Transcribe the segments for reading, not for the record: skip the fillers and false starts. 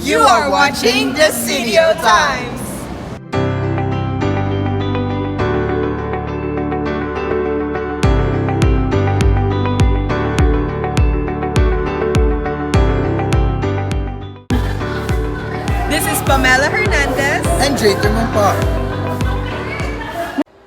You are watching the CDO Times. This is Pamela Hernandez and Drayton Mumpa.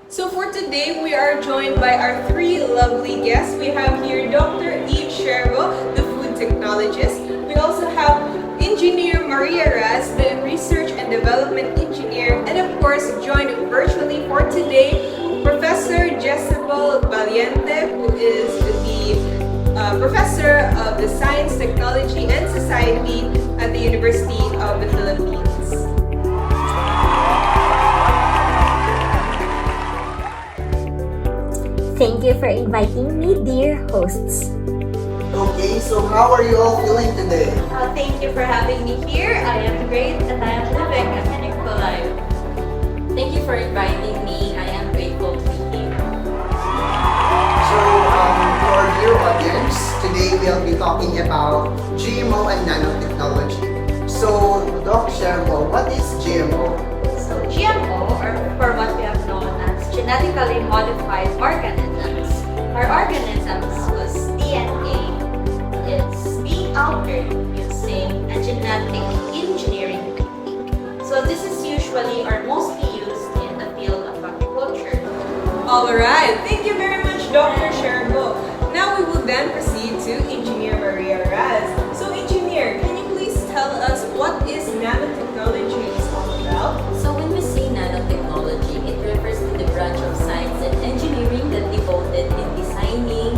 So for today, we are joined by our three lovely guests. We have here Dr. Eve Sherbo, the food technologist. We also have Engineer Maria Raz, the research and development engineer. And of course, joined virtually for today, Professor Jezebel Valiente, who is the professor of the Science, Technology, and Society at the University of the Philippines. Thank you for inviting me, dear hosts. Okay, so how are you all feeling today? Thank you for having me here. I am great and I am living a meaningful life. Thank you for inviting me. I am grateful to be here. So, to our dear audience, today we'll be talking about GMO and nanotechnology. So, Doc Sherbo, what is GMO? So GMO, or for what we have known as genetically modified organisms, are organisms whose DNA is being altered using a genetic engineering technique. So this is usually or mostly used in the field of agriculture. Alright, thank you very much, Dr. Sherbo. Now we will then proceed to Engineer Maria Raz. So Engineer, can you please tell us what is nanotechnology is all about? So when we say nanotechnology, it refers to the branch of science and engineering that devoted in designing,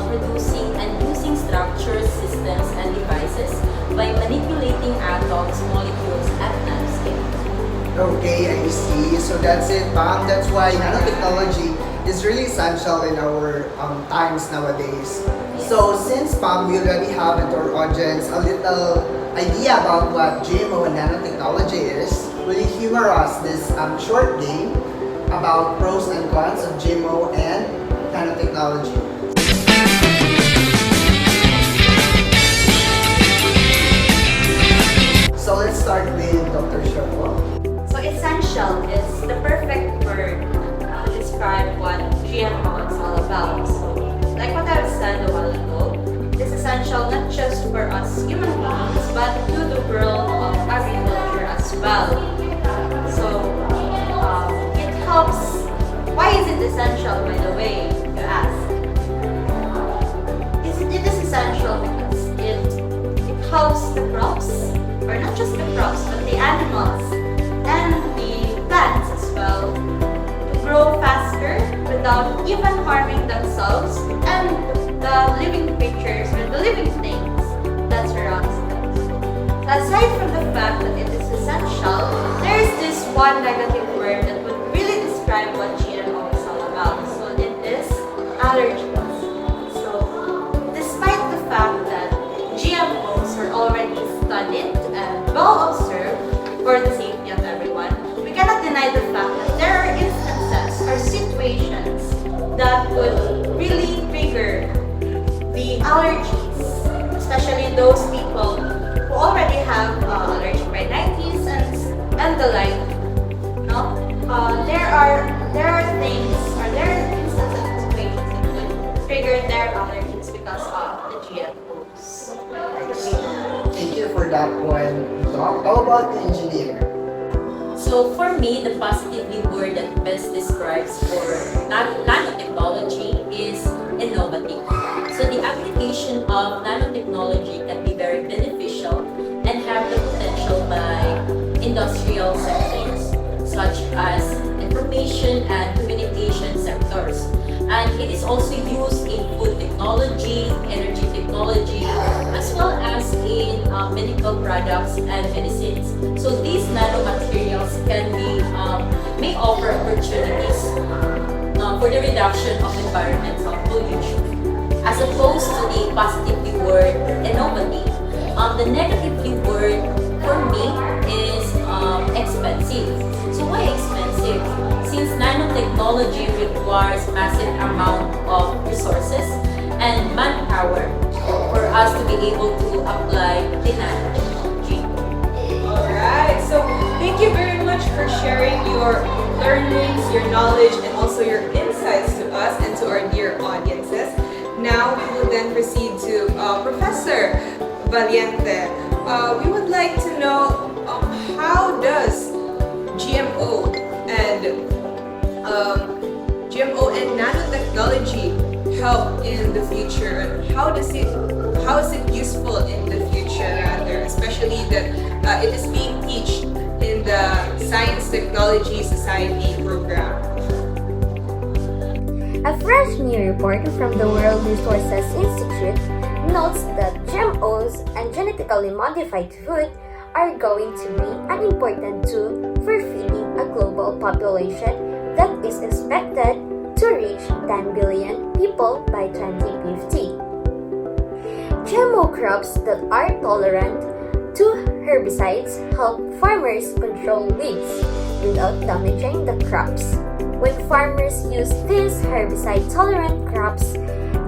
producing, and using structures, systems, and devices by manipulating atoms, molecules, at nanoscale. Okay, I see. So that's it, Pam. That's why nanotechnology is really essential in our times nowadays. So since, Pam, we already have in our audience a little idea about what GMO and nanotechnology is, will you humor us this short game about pros and cons of GMO and nanotechnology? So let's start with Dr. Sherbo. So essential is the perfect word to describe what GMO is all about. So like what I've said a while ago, it's essential not just for us human beings, but to the world of agriculture as well. So it helps. Why is it essential, by the way, you ask? It is essential because it helps the crops, or not just the crops, but the animals and the plants as well, to grow faster without even harming themselves and the living creatures or the living things that surrounds them. Aside from the fact that it is essential, there is this one negative word that would really describe what GMO is all about. So it is allergies. So despite the fact that GMOs are already studied and well observed for the safety of everyone, we cannot deny the fact that there are instances or situations that would really trigger the allergies, especially those people who already have allergic rhinitis and the like. No, there are things or there are instances and situations that would trigger their allergies because of the GMOs. Thank you for that one, Doc. How about the engineer? So for me, the positively word that best describes for nanotechnology is innovative. So the application of nanotechnology can be very beneficial and have the potential by industrial sectors such as information and communication sectors. And it is also used in food technology, energy technology, as well as in medical products and medicines. So these nanomaterials may offer opportunities for the reduction of environmental pollution. As opposed to the positively word innovative, the negatively word for me is expensive. So why expensive? Since nanotechnology requires massive amount of resources and manpower for us to be able to apply the nanotechnology. So thank you very much for sharing your learnings, your knowledge, and also your insights to us and to our dear audiences. Now we will then proceed to Professor Valiente. We would like to know how does GMO and nanotechnology help in the future? How is it useful in the future rather, especially that it is being taught in the Science Technology Society program? A fresh new report from the World Resources Institute notes that GMOs and genetically modified food are going to be an important tool for feeding a global population that is expected to reach 10 billion people by 2050. GMO crops that are tolerant to herbicides help farmers control weeds without damaging the crops. When farmers use these herbicide-tolerant crops,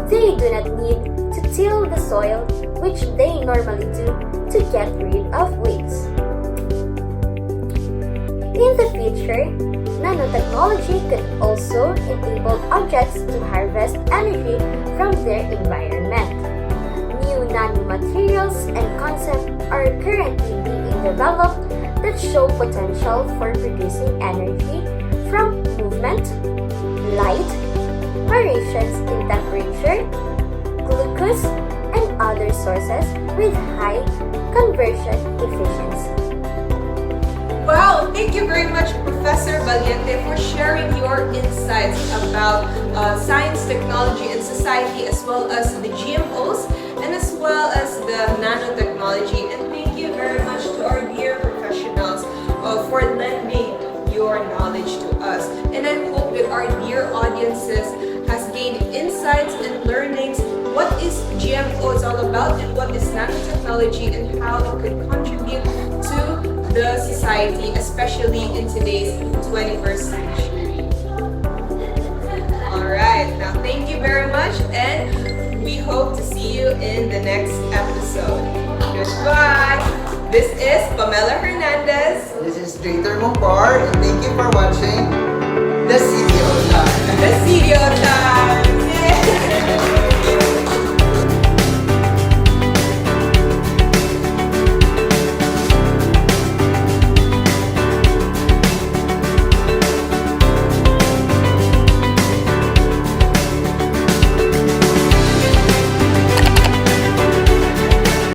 they do not need to till the soil, which they normally do to get rid of weeds. In the future, nanotechnology could also enable objects to harvest energy from their environment. New nanomaterials and concepts are currently being developed that show potential for producing energy from movement, light, variations in temperature, glucose, and other sources with high conversion efficiency. Wow, thank you very much, Professor Valiente, for sharing your insights about science, technology, and society, as well as the GMOs, and as well as the nanotechnology. And thank you very much to our dear professionals for lending your knowledge to us. And I hope that our dear audiences has gained insights and learnings what is GMO is all about and what is nanotechnology and how it could contribute to the society, especially in today's 21st century. Alright, now thank you very much and we hope to see you in the next episode. Goodbye! This is Pamela Hernandez. This is Trader Mopar, and thank you for watching the CDO Live. The CDO Time!